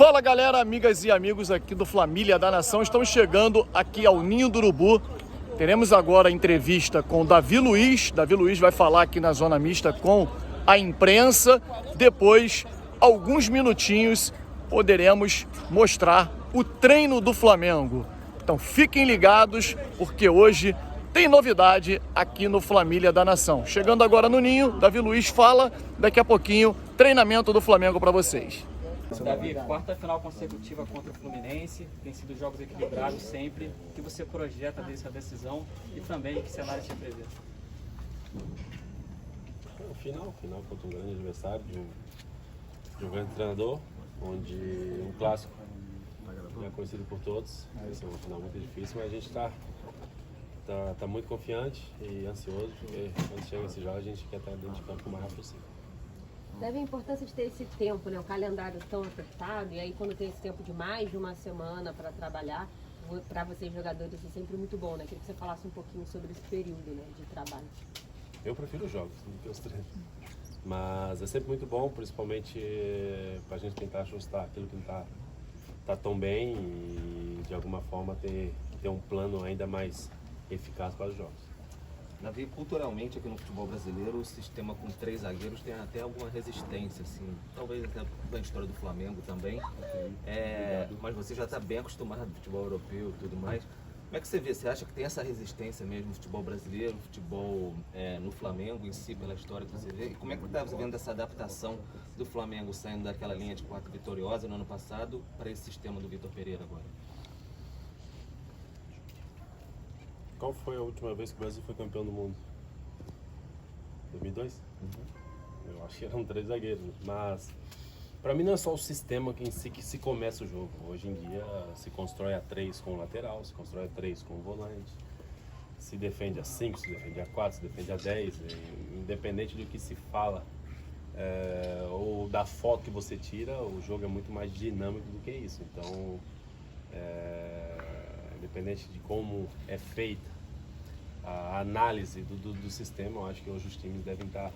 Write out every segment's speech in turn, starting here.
Fala galera, amigas e amigos aqui do Família da Nação, estamos chegando aqui ao Ninho do Urubu. Teremos agora a entrevista com o Davi Luiz. Davi Luiz vai falar aqui na zona mista com a imprensa. Depois, alguns minutinhos, poderemos mostrar o treino do Flamengo. Então fiquem ligados, porque hoje tem novidade aqui no Família da Nação. Chegando agora no Ninho, Davi Luiz fala, daqui a pouquinho, treinamento do Flamengo para vocês. Davi, quarta final consecutiva contra o Fluminense, tem sido jogos equilibrados sempre. O que você projeta dessa decisão e também que cenário te apresenta? Final contra um grande adversário, de um grande treinador, onde um clássico é conhecido por todos. Vai ser uma final muito difícil, mas a gente tá muito confiante e ansioso, porque quando chega esse jogo a gente quer estar dentro de campo o mais rápido possível. Deve a importância de ter esse tempo, né? O calendário tão apertado, e aí quando tem esse tempo de mais de uma semana para trabalhar, para vocês jogadores é sempre muito bom, né? Queria que você falasse um pouquinho sobre esse período, né, de trabalho. Eu prefiro os jogos do que os treinos, mas é sempre muito bom, principalmente para a gente tentar ajustar aquilo que não tá tão bem e de alguma forma ter um plano ainda mais eficaz para os jogos. Davi, culturalmente aqui no futebol brasileiro, o sistema com 3 zagueiros tem até alguma resistência, assim, talvez até da história do Flamengo também. Mas você já está bem acostumado ao futebol europeu e tudo mais. Como é que você vê? Você acha que tem essa resistência mesmo no futebol brasileiro, no futebol no Flamengo em si, pela história que você vê? E como é que está vendo essa adaptação do Flamengo saindo daquela linha de 4 vitoriosa no ano passado para esse sistema do Vitor Pereira agora? Qual foi a última vez que o Brasil foi campeão do mundo? 2002? Eu acho que eram 3 zagueiros, mas para mim não é só o sistema em si que se começa o jogo. Hoje em dia se constrói a 3 com o lateral, se constrói a 3 com o volante, se defende a 5, se defende a 4, se defende a 10, independente do que se fala ou da foto que você tira, o jogo é muito mais dinâmico do que isso. Então, independente de como é feita a análise do sistema, eu acho que hoje os times devem estar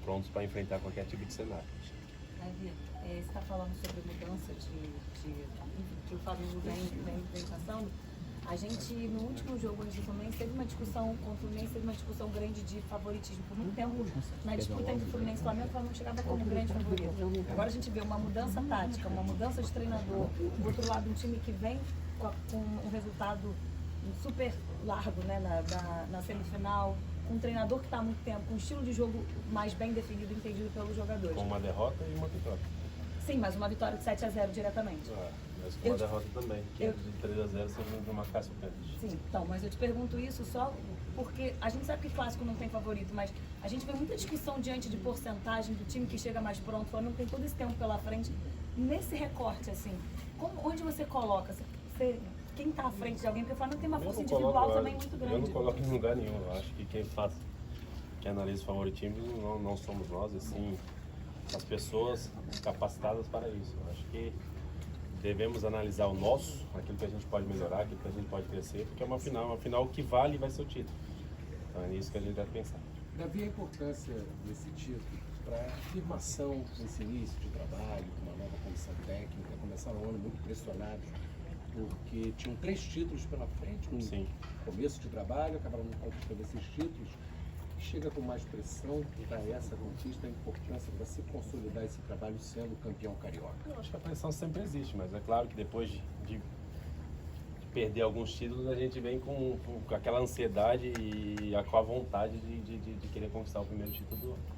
prontos para enfrentar qualquer tipo de cenário. Davi, você está falando sobre mudança que o Flamengo vem passando. A gente, no último jogo antes do Fluminense, teve uma discussão com o Fluminense, teve uma discussão grande de favoritismo. Por muito tempo, na disputa entre o Fluminense e o Flamengo, o Flamengo chegava como grande favorito. Agora a gente vê uma mudança tática, uma mudança de treinador. Do outro lado, um time que vem com um resultado super largo, né, na semifinal, um treinador que está há muito tempo, com um estilo de jogo mais bem definido e entendido pelos jogadores. Com uma derrota e uma vitória. Sim, mas uma vitória de 7-0 diretamente. Mas com uma derrota também, que de 3-0 você não marcar o pênalti. Sim, então, mas eu te pergunto isso só porque a gente sabe que clássico não tem favorito, mas a gente vê muita discussão diante de porcentagem do time que chega mais pronto. O Flamengo tem todo esse tempo pela frente. Nesse recorte, assim, onde você coloca? Quem está à frente de alguém? Porque o Flamengo tem uma força individual também muito grande. Eu não coloco em lugar nenhum. Eu acho que quem analisa o favoritismo não somos nós, e sim as pessoas capacitadas para isso. Eu acho que devemos analisar o nosso, aquilo que a gente pode melhorar, aquilo que a gente pode crescer, porque é uma final o que vale vai ser o título. Então é nisso que a gente deve pensar. Davi, a importância desse título para a afirmação nesse início de trabalho, com uma nova comissão técnica, começaram o ano muito pressionados, porque tinham 3 títulos pela frente, no começo de trabalho, acabaram não conquistando esses títulos, e chega com mais pressão para essa conquista, a importância para se consolidar esse trabalho sendo campeão carioca. Eu acho que a pressão sempre existe, mas é claro que depois de perder alguns títulos, a gente vem com aquela ansiedade e com a vontade de querer conquistar o primeiro título do ano.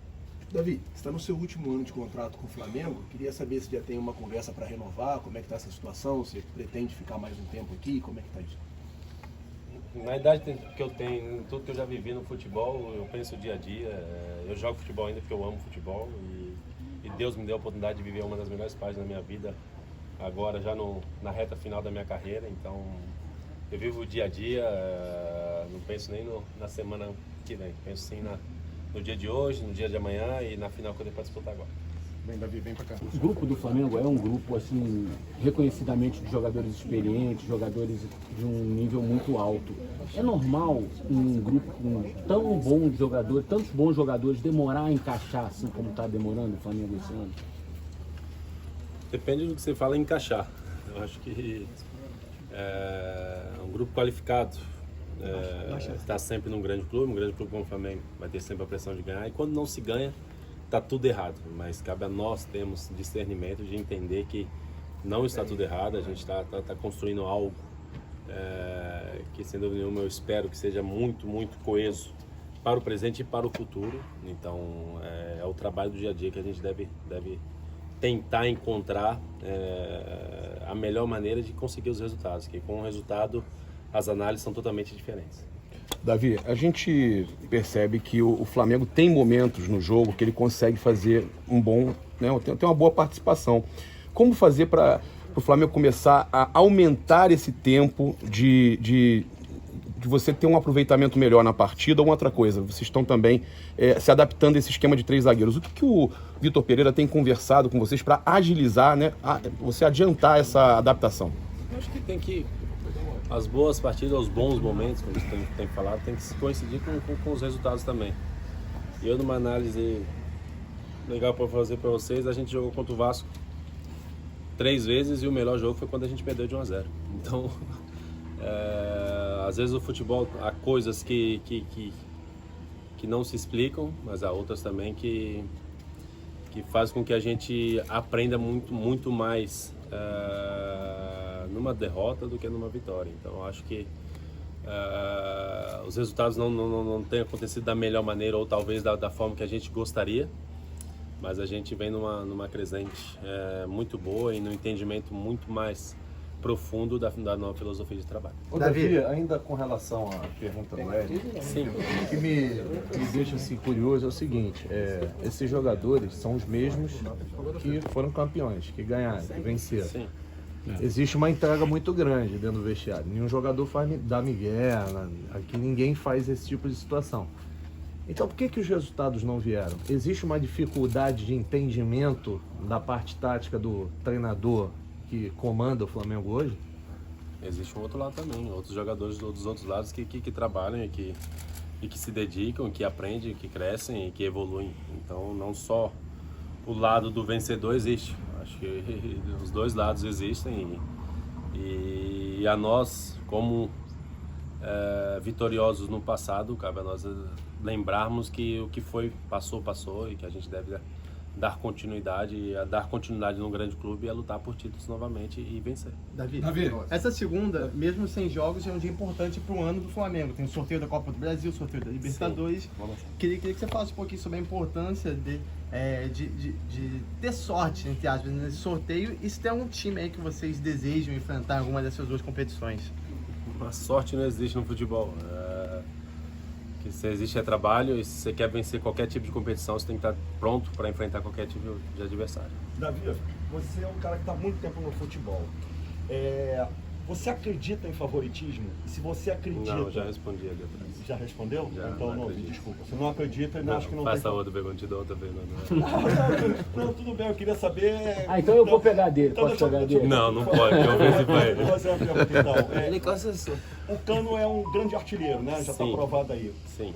Davi, você está no seu último ano de contrato com o Flamengo, queria saber se já tem uma conversa para renovar, como é que está essa situação, você pretende ficar mais um tempo aqui, como é que está isso? Na idade que eu tenho, tudo que eu já vivi no futebol, eu penso dia a dia, eu jogo futebol ainda porque eu amo futebol e Deus me deu a oportunidade de viver uma das melhores partes da minha vida, agora já na reta final da minha carreira, então eu vivo o dia a dia, não penso nem na semana que vem, penso sim no dia de hoje, no dia de amanhã e na final que eu tenho para disputar agora. Vem, Davi, vem para cá. O grupo do Flamengo é um grupo, assim, reconhecidamente de jogadores experientes, jogadores de um nível muito alto. É normal um grupo com tantos bons jogadores, demorar a encaixar, assim como está demorando o Flamengo esse ano? Depende do que você fala em encaixar. Eu acho que é um grupo qualificado. Está sempre num grande clube como o Flamengo vai ter sempre a pressão de ganhar, e quando não se ganha, está tudo errado, mas cabe a nós termos discernimento de entender que não está tudo errado, a gente está construindo algo que, sem dúvida nenhuma, eu espero que seja muito, muito coeso para o presente e para o futuro. Então é o trabalho do dia a dia que a gente deve tentar encontrar a melhor maneira de conseguir os resultados, que com o resultado as análises são totalmente diferentes. Davi, a gente percebe que o Flamengo tem momentos no jogo que ele consegue fazer um bom, né, tem uma boa participação. Como fazer para o Flamengo começar a aumentar esse tempo de você ter um aproveitamento melhor na partida? Ou outra coisa, vocês estão também se adaptando a esse esquema de 3 zagueiros. O que o Vitor Pereira tem conversado com vocês para agilizar, né, você adiantar essa adaptação? Eu acho que tem que... As boas partidas, os bons momentos, como você tem falado, tem que coincidir com os resultados também. E eu, numa análise legal para fazer para vocês, a gente jogou contra o Vasco 3 vezes e o melhor jogo foi quando a gente perdeu de 1-0. Então, às vezes o futebol, há coisas que não se explicam, mas há outras também que fazem com que a gente aprenda muito, muito mais numa derrota do que numa vitória. Então acho que os resultados não têm acontecido da melhor maneira, ou talvez da forma que a gente gostaria, mas a gente vem numa crescente muito boa e no entendimento muito mais profundo da nova filosofia de trabalho. Davi, ainda com relação à pergunta do Ed, sim, o que me deixa assim, curioso é o seguinte, esses jogadores são os mesmos que foram campeões, que ganharam, que venceram. Sim. Existe uma entrega muito grande dentro do vestiário. Nenhum jogador dá migué, aqui ninguém faz esse tipo de situação. Então por que os resultados não vieram? Existe uma dificuldade de entendimento da parte tática do treinador que comanda o Flamengo hoje? Existe um outro lado também, outros jogadores dos outros lados que trabalham e que se dedicam, que aprendem, que crescem e que evoluem. Então não só o lado do vencedor existe, acho que os dois lados existem e a nós, como vitoriosos no passado, cabe a nós lembrarmos que o que foi, passou e que a gente deve dar continuidade num grande clube e lutar por títulos novamente e vencer. Davi, essa segunda, mesmo sem jogos, é um dia importante para o ano do Flamengo. Tem o sorteio da Copa do Brasil, o sorteio da Libertadores. Queria que você falasse um pouquinho sobre a importância de ter sorte, entre aspas, nesse sorteio, e se tem um time aí que vocês desejam enfrentar em alguma dessas duas competições. A sorte não existe no futebol. Que se existe trabalho, e se você quer vencer qualquer tipo de competição, você tem que estar pronto para enfrentar qualquer tipo de adversário. Davi, você é um cara que está há muito tempo no futebol. Você acredita em favoritismo? E se você acredita... Não, já respondi ali atrás. Já respondeu? Já, então não, desculpa. Você não acredita e não, acho que não tem... Faça outra pergunta, te dou outra vez. Não, tudo bem, eu queria saber... Então eu vou pegar dele, posso pegar dele? Não pode, porque eu venci pra ele. Vou fazer uma pergunta então. O Cano é um grande artilheiro, né? Já está provado aí. Sim.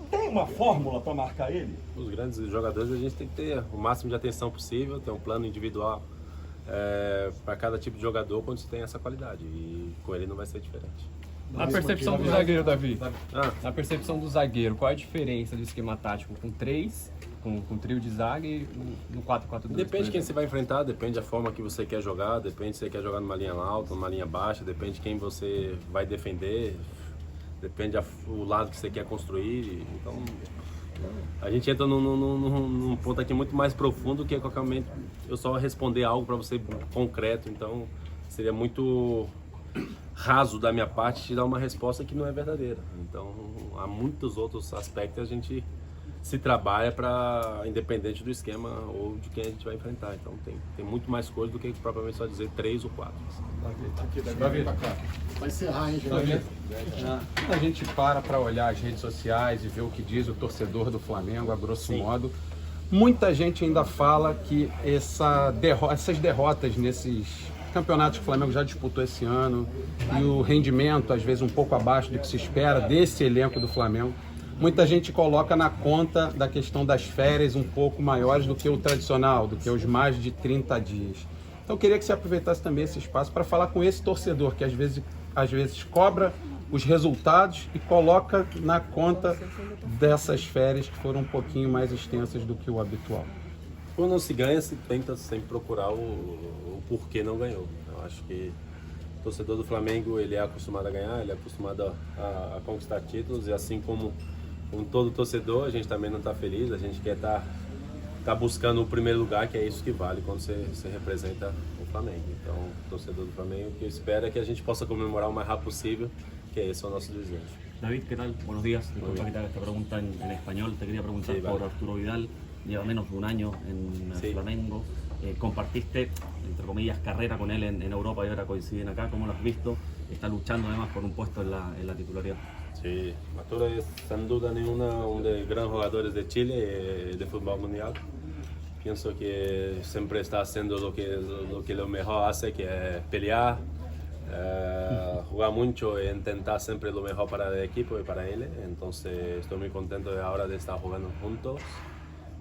Tem uma fórmula para marcar ele? Os grandes jogadores, a gente tem que ter o máximo de atenção possível, ter um plano individual para cada tipo de jogador quando você tem essa qualidade, e com ele não vai ser diferente. Na percepção do zagueiro, Davi, na percepção do zagueiro, qual é a diferença do esquema tático com 3, com trio de zaga e no 4-4-2? Depende de quem você vai enfrentar, depende da forma que você quer jogar, depende se você quer jogar numa linha alta, numa linha baixa, depende de quem você vai defender, depende do lado que você quer construir. Então a gente entra num ponto aqui muito mais profundo, que é qualquer momento eu só responder algo para você concreto, então seria muito raso da minha parte te dar uma resposta que não é verdadeira. Então há muitos outros aspectos que a gente se trabalha para, independente do esquema ou de quem a gente vai enfrentar. Então tem muito mais coisa do que propriamente só dizer 3 ou 4. Davi, vai encerrar, hein, Davi? A gente para olhar as redes sociais e ver o que diz o torcedor do Flamengo, a grosso modo. Muita gente ainda fala que essas derrotas nesses campeonatos que o Flamengo já disputou esse ano e o rendimento, às vezes, um pouco abaixo do que se espera desse elenco do Flamengo, muita gente coloca na conta da questão das férias um pouco maiores do que o tradicional, do que os mais de 30 dias. Então eu queria que você aproveitasse também esse espaço para falar com esse torcedor que às vezes cobra os resultados e coloca na conta dessas férias que foram um pouquinho mais extensas do que o habitual. Quando não se ganha, se tenta sempre procurar o porquê não ganhou. Eu acho que o torcedor do Flamengo, ele é acostumado a ganhar, ele é acostumado a conquistar títulos, e assim como todo torcedor, a gente também não está feliz, a gente quer tá buscando o primeiro lugar, que é isso que vale quando você representa o Flamengo. Então, o torcedor do Flamengo, o que eu espero é que a gente possa comemorar o mais rápido possível, que esse é o nosso desejo. David, ¿qué tal? Buenos días. Disculpa que te haga esta pregunta en español. Te quería preguntar por Arturo Vidal. Lleva menos de un año en el Flamengo. Compartiste, entre comillas, carrera con él en Europa y ahora coinciden acá. ¿Cómo lo has visto? Está luchando además por un puesto en la titularidad. Sí, Arturo es sin duda ninguna uno de los grandes jugadores de Chile, de fútbol mundial. Pienso que siempre está haciendo lo que lo mejor hace, que es pelear, jugar mucho e intentar siempre lo mejor para el equipo y para él. Entonces estoy muy contento de ahora de estar jugando juntos,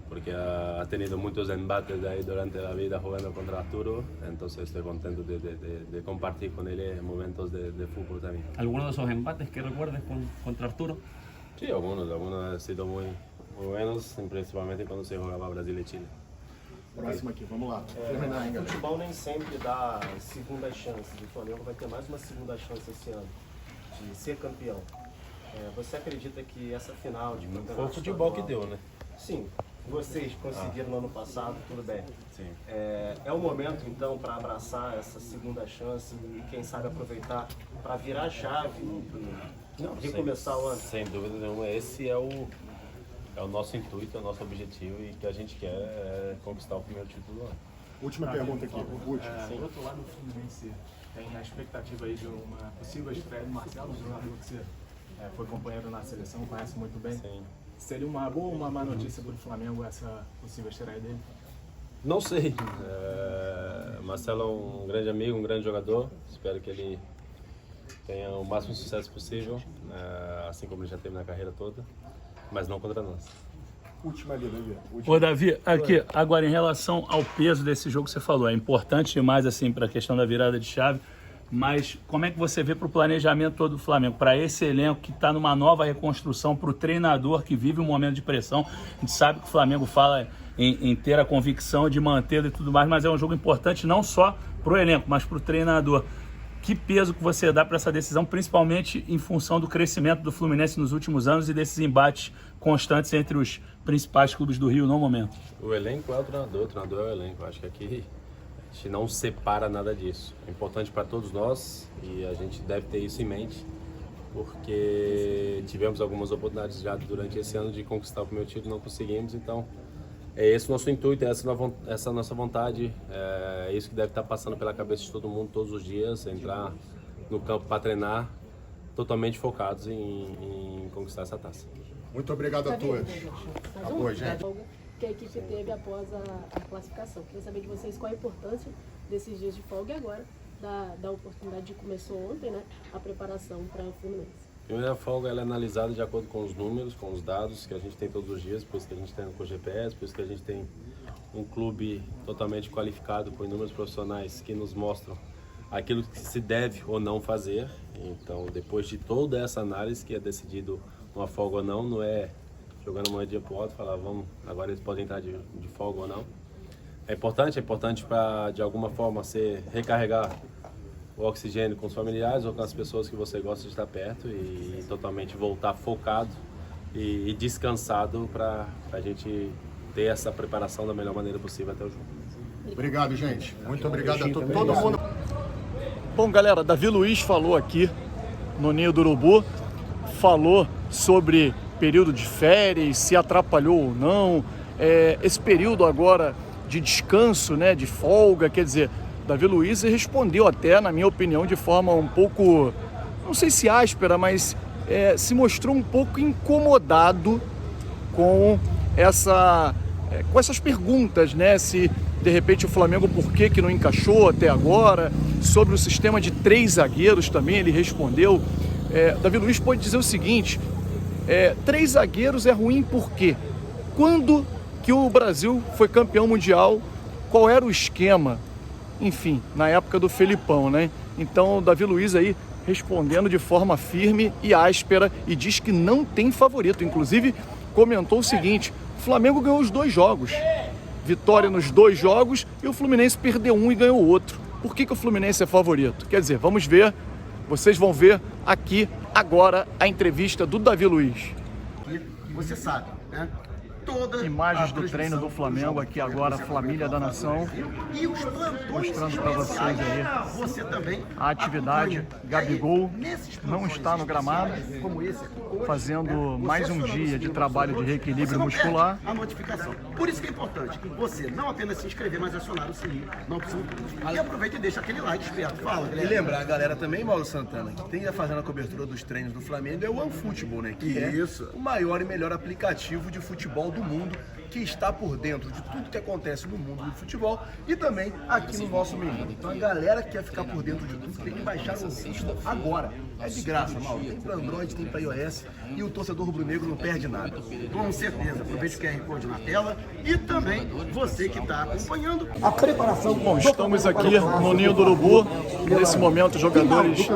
porque ha tenido muchos embates ahí durante la vida jugando contra Arturo. Entonces estoy contento de compartir con él momentos de fútbol también. ¿Alguno de esos embates que recuerdes contra Arturo? Sí, algunos han sido muy buenos, principalmente cuando se jugaba Brasil y Chile. Próximo aqui, vamos lá. O futebol nem sempre dá segundas chances. O Flamengo vai ter mais uma segunda chance esse ano de ser campeão. Você acredita que essa final de campeonato foi o futebol que deu, né? Sim, vocês conseguiram no ano passado, tudo bem. Sim. É o momento então para abraçar essa segunda chance e quem sabe aproveitar para virar a chave e recomeçar o ano? Sem dúvida nenhuma, esse é o nosso intuito, é o nosso objetivo, e que a gente quer é conquistar o primeiro título do ano. Última pergunta aqui. Por outro lado, o Fluminense tem a expectativa aí de uma possível estreia do Marcelo, um jogador que você foi companheiro na seleção, conhece muito bem. Sim. Seria uma boa ou uma má notícia para o Flamengo essa possível estreia dele? Não sei. Marcelo é um grande amigo, um grande jogador. Espero que ele tenha o máximo sucesso possível, assim como ele já teve na carreira toda, mas não contra nós. Última ali, Davi. Ô, Davi, aqui, agora em relação ao peso desse jogo que você falou, é importante demais assim para a questão da virada de chave, mas como é que você vê para o planejamento todo do Flamengo, para esse elenco que está numa nova reconstrução, para o treinador que vive um momento de pressão? A gente sabe que o Flamengo fala em ter a convicção de mantê-lo e tudo mais, mas é um jogo importante não só para o elenco, mas para o treinador. Que peso que você dá para essa decisão, principalmente em função do crescimento do Fluminense nos últimos anos e desses embates constantes entre os principais clubes do Rio no momento? O elenco é o treinador é o elenco. Acho que aqui a gente não separa nada disso. É importante para todos nós e a gente deve ter isso em mente, porque tivemos algumas oportunidades já durante esse ano de conquistar o primeiro título, não conseguimos. Então é esse o nosso intuito, essa a nossa vontade, é isso que deve estar passando pela cabeça de todo mundo todos os dias, entrar no campo para treinar totalmente focados em conquistar essa taça. Muito obrigado a todos. Acabou, gente. Que a equipe teve após a classificação. Queria saber de vocês qual a importância desses dias de folga e agora da oportunidade que começou ontem, né, a preparação para o Fluminense. A folga ela é analisada de acordo com os números, com os dados que a gente tem todos os dias, por isso que a gente tem com o GPS, por isso que a gente tem um clube totalmente qualificado com inúmeros profissionais que nos mostram aquilo que se deve ou não fazer. Então, depois de toda essa análise que é decidido uma folga ou não, não é jogando uma moedinha pro alto e falar, vamos, agora eles podem entrar de folga ou não. É importante para, de alguma forma, você recarregar o oxigênio com os familiares ou com as pessoas que você gosta de estar perto e totalmente voltar focado e descansado para a gente ter essa preparação da melhor maneira possível até o jogo. Obrigado, gente. Muito obrigado a todo mundo. Bom, galera, Davi Luiz falou aqui no Ninho do Urubu, falou sobre período de férias, se atrapalhou ou não, esse período agora de descanso, né, de folga, quer dizer, Davi Luiz respondeu até, na minha opinião, de forma um pouco, não sei se áspera, mas se mostrou um pouco incomodado com essas perguntas, né? Se de repente o Flamengo, por que não encaixou até agora? Sobre o sistema de 3 zagueiros também ele respondeu. Davi Luiz pode dizer o seguinte, 3 zagueiros é ruim por quê? Quando que o Brasil foi campeão mundial, qual era o esquema? Enfim, na época do Felipão, né? Então o Davi Luiz aí respondendo de forma firme e áspera e diz que não tem favorito. Inclusive comentou o seguinte: o Flamengo ganhou os 2 jogos, vitória nos 2 jogos, e o Fluminense perdeu um e ganhou o outro. Por que o Fluminense é favorito? Quer dizer, vamos ver, vocês vão ver aqui agora a entrevista do Davi Luiz. Você sabe, né? Imagens do treino do Flamengo aqui agora, Família da Nação, e os mostrando para vocês aí você também a atividade. Gabigol não está no gramado, fazendo mais um dia de trabalho de reequilíbrio muscular. A notificação. Por isso que é importante você não apenas se inscrever, mas acionar o sininho na opção. E aproveita e deixa aquele like esperto. Fala, galera. E lembrar a galera também, Mauro Santana, que tem fazendo a cobertura dos treinos do Flamengo é o OneFootball, né? Que é o maior e melhor aplicativo de futebol do mundo, que está por dentro de tudo que acontece no mundo do futebol e também aqui no nosso meio. Então a galera que quer ficar por dentro de tudo tem que baixar o OneFootball agora. É de graça, Mauro. Tem para Android, tem para iOS e o torcedor rubro-negro não perde nada. Com certeza. Aproveite o QR Code na tela e também você que está acompanhando a preparação. Bom, estamos aqui no Ninho do Urubu. Nesse momento, os jogadores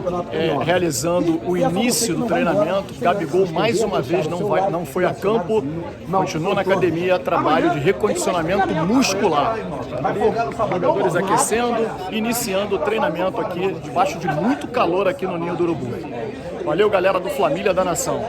realizando o início do treinamento. Gabigol, mais uma vez, não foi a campo, continua na academia, trabalho de recondicionamento muscular. Jogadores aquecendo, iniciando o treinamento aqui, debaixo de muito calor aqui no Ninho do Urubu. Valeu, galera do Família da Nação.